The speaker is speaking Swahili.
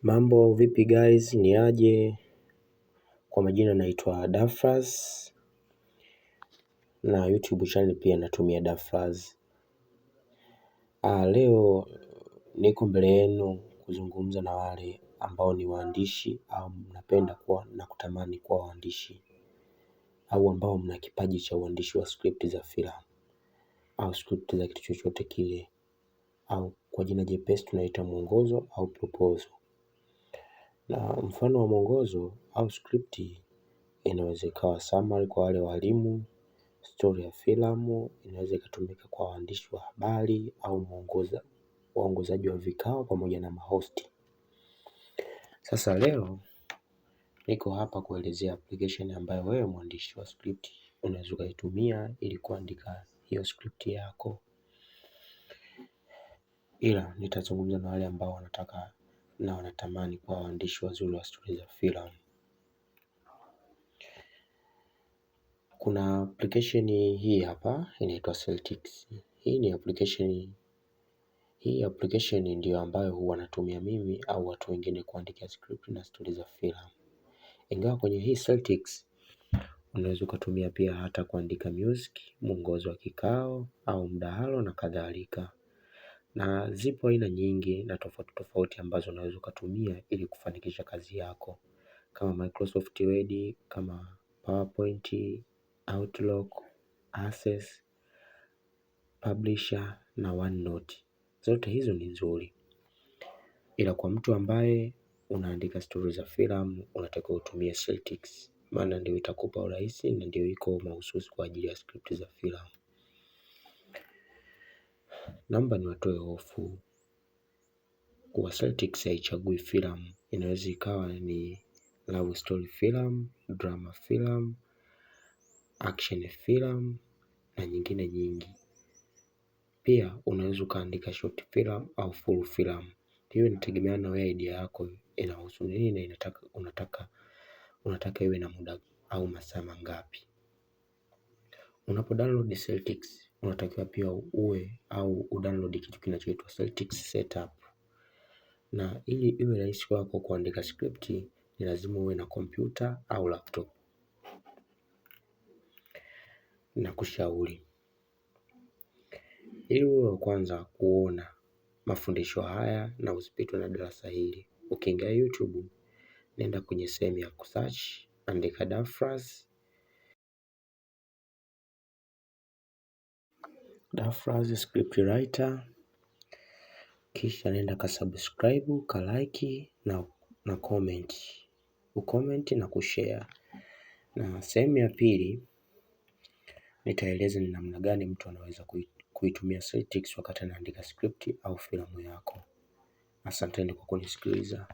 Mambo vipi guys, ni aje? Kwa majina naitwa Dafraz na YouTube channel pia natumia Dafraz. Leo niko mbele yenu kuzungumza na wale ambao ni waandishi au mnapenda kuwa na kutamani kuwa waandishi, au ambao mna kipaji cha uandishi wa script za filamu au script za kitu chochote kile, au kwa jina jepesi tunaita mwongozo au proposal. Na mfano wa mwongozo au script inaweza ikawa summary kwa wale walimu, story ya filamu, inaweza ikatumika kwa waandishi wa habari au waongozaji wa vikao pamoja na mahosti. Sasa leo niko hapa kuelezea application ambayo wewe mwandishi wa script unaweza ukaitumia ili kuandika hiyo script yako. Ila nitazungumza na wale ambao wanataka na wanatamani kuwa waandishi wazuri wa story za filamu. Kuna application hii hapa inaitwa Celtics. Hii application ndio ambayo huwa natumia mimi au watu wengine kuandika script na story za filamu. Ingawa kwenye hii Celtics unaweza ukatumia pia hata kuandika music, mwongozo wa kikao au mdahalo na kadhalika. Na zipo aina nyingi na tofauti tofauti ambazo unaweza ukatumia ili kufanikisha kazi yako, kama Microsoft Word, kama PowerPoint, Outlook, Access, Publisher na OneNote. Zote hizo ni nzuri, ila kwa mtu ambaye unaandika story za filamu unatakiwa utumie Celtics, maana ndio itakupa urahisi na ndio iko mahususi kwa ajili ya script za filamu. Naomba niwatoe hofu kuwa Celtics haichagui filamu. Inaweza ikawa ni love story film, drama film, action film na nyingine nyingi. Pia unaweza ukaandika short film au full film. Hiyo inategemeana na wewe idea yako inahusu nini na unataka iwe na muda au masaa mangapi. Unapo download Celtics unatakiwa pia udownload kitu kinachoitwa Celtics setup. Na ili iwe rahisi kwako kuandika script ni lazima uwe na kompyuta au laptop. Na kushauri, ili uwe wa kwanza kuona mafundisho haya na usipitwe na darasa hili, ukiingia YouTube nenda kwenye sehemu ya kusearch, andika Dafraz script writer, kisha nenda kasubscribe, kalike na comment. Ucomment na kushare. Na sehemu ya pili nitaeleza ni namna gani mtu anaweza kuitumia Celtics wakati anaandika script au filamu yako. Asanteni kwa kunisikiliza.